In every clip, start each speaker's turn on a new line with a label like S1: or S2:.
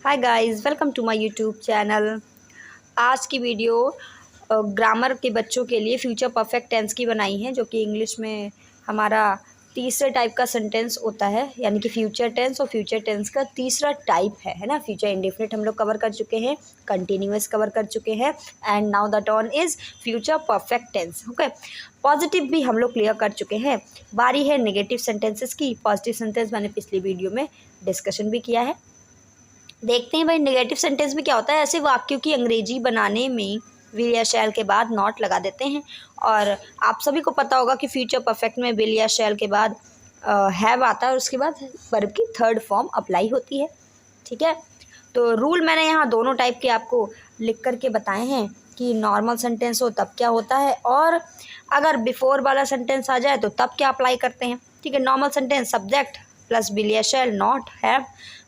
S1: Hi guys, welcome to my YouTube channel. आज की video grammar के बच्चों के लिए फ्यूचर परफेक्ट टेंस की बनाई है, जो कि इंग्लिश में हमारा तीसरे टाइप का सेंटेंस होता है, यानी कि फ्यूचर टेंस। और फ्यूचर टेंस का तीसरा टाइप है ना। फ्यूचर इंडेफिनिट हम लोग कवर कर चुके हैं, कंटिन्यूअस कवर कर चुके हैं, and now the turn is future perfect tense. Okay, positive भी हम लोग क्लियर कर चुके हैं। बारी है नेगेटिव सेंटेंसेस की। पॉजिटिव सेंटेंस मैंने पिछली वीडियो में डिस्कशन भी किया है। देखते हैं भाई नेगेटिव सेंटेंस में क्या होता है। ऐसे वाक्यों की अंग्रेजी बनाने में विल या शैल के बाद नॉट लगा देते हैं। और आप सभी को पता होगा कि फ्यूचर परफेक्ट में विल या शैल के बाद हैव आता है और उसके बाद वर्ब की थर्ड फॉर्म अप्लाई होती है। ठीक है, तो रूल मैंने यहाँ दोनों टाइप के आपको लिख करके बताए हैं कि नॉर्मल सेंटेंस हो तब क्या होता है, और अगर बिफोर वाला सेंटेंस आ जाए तो तब क्या अप्लाई करते हैं। ठीक है, normal sentence subject plus will या शैल नॉट हैव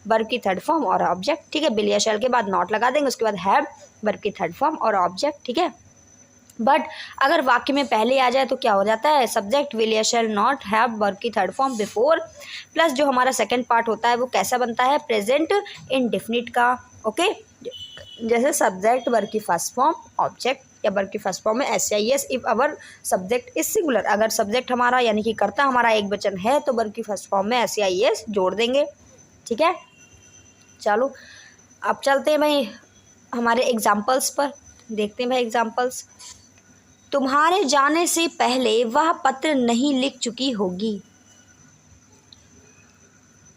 S1: वर्ब की थर्ड फॉर्म और ऑब्जेक्ट। ठीक है, विल या शैल के बाद नॉट लगा देंगे, उसके बाद हैव वर्ब की थर्ड फॉर्म और ऑब्जेक्ट। ठीक है, बट अगर वाक्य में पहले आ जाए तो क्या हो जाता है, सब्जेक्ट विल या शैल नॉट हैव वर्ब की थर्ड फॉर्म बिफोर, प्लस जो हमारा सेकंड पार्ट होता है वो कैसा बनता है, प्रेजेंट इंडेफिनिट का। ओके, जैसे सब्जेक्ट वर्ब की फर्स्ट फॉर्म ऑब्जेक्ट, या वर्ब की फर्स्ट फॉर्म में SIS if our subject is singular. अगर सब्जेक्ट हमारा यानी कि कर्ता हमारा एक वचन है तो वर्ब की फर्स्ट फॉर्म में SIS जोड़ देंगे। ठीक है, चलो अब चलते हैं भाई हमारे एग्जाम्पल्स पर। देखते हैं भाई एग्जाम्पल्स। तुम्हारे जाने से पहले वह पत्र नहीं लिख चुकी होगी।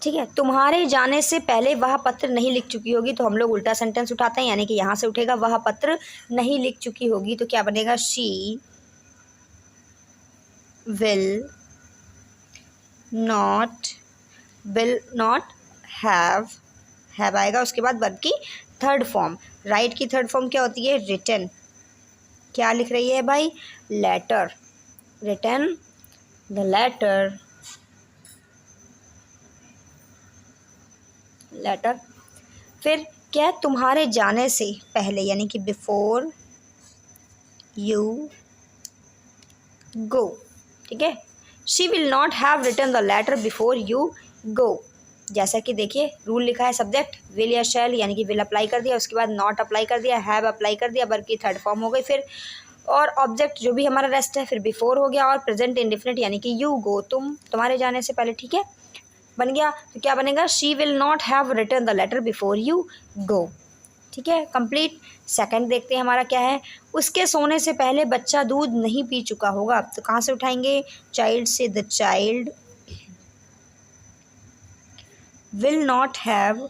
S1: ठीक है, तुम्हारे जाने से पहले वह पत्र नहीं लिख चुकी होगी, तो हम लोग उल्टा सेंटेंस उठाते हैं, यानी कि यहाँ से उठेगा वह पत्र नहीं लिख चुकी होगी, तो क्या बनेगा, शी विल नॉट हैव आएगा, उसके बाद वर्ब की थर्ड फॉर्म। राइट की थर्ड फॉर्म क्या होती है, रिटन। क्या लिख रही है भाई, लेटर, रिटन द लेटर। फिर क्या, तुम्हारे जाने से पहले, यानी कि बिफोर यू गो। ठीक है, she will not have written the letter before you go. जैसा कि देखिए रूल लिखा है, सब्जेक्ट विल या शैल, यानी कि विल अप्लाई कर दिया, उसके बाद नॉट अप्लाई कर दिया, हैव अप्लाई कर दिया, वर्ब की थर्ड फॉर्म हो गई, फिर और ऑब्जेक्ट जो भी हमारा रेस्ट है, फिर बिफोर हो गया, और प्रेजेंट इंडेफिनिट यानी कि यू गो, तुम्हारे जाने से पहले। ठीक है, बन गया, तो क्या बनेगा, she will not have written the letter before you go. ठीक है, कंप्लीट। सेकंड देखते हैं हमारा क्या है, उसके सोने से पहले बच्चा दूध नहीं पी चुका होगा, तो कहाँ से उठाएंगे, चाइल्ड से, the child will not have.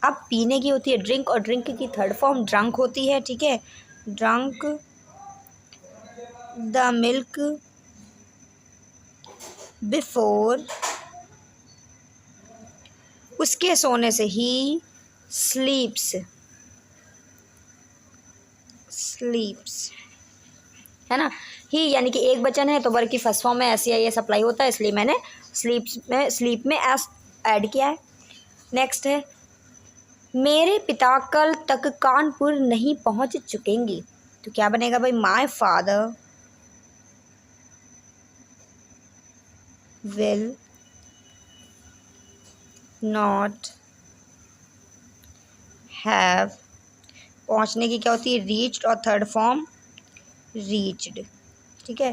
S1: अब पीने की होती है ड्रिंक, और ड्रिंक की थर्ड फॉर्म ड्रंक होती है। ठीक है, ड्रंक द मिल्क बिफोर, उसके सोने से ही स्लीप्स है ना। ही यानी कि एक वचन है तो वर्ब की फर्स्ट फॉर्म में SIS अप्लाई होता है, इसलिए मैंने स्लीप में एस ऐड किया है। नेक्स्ट है, मेरे पिता कल तक कानपुर नहीं पहुंच चुकेंगे, तो क्या बनेगा भाई, my father will not have, पहुंचने की क्या होती है, रीच्ड, और थर्ड फॉर्म रीच्ड। ठीक है,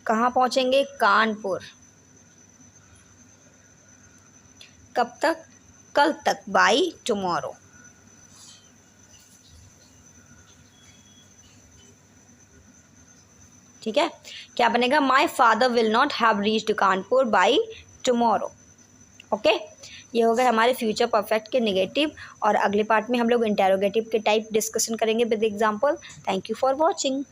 S1: कहाँ पहुंचेंगे, कानपुर। कब तक, कल तक, बाई टुमारो। ठीक है, क्या बनेगा, my father will not have reached Kanpur by tomorrow. Okay, ये हो गए हमारे फ्यूचर परफेक्ट के नेगेटिव, और अगले पार्ट में हम लोग इंटेरोगेटिव के टाइप डिस्कशन करेंगे with example. Thank you for watching.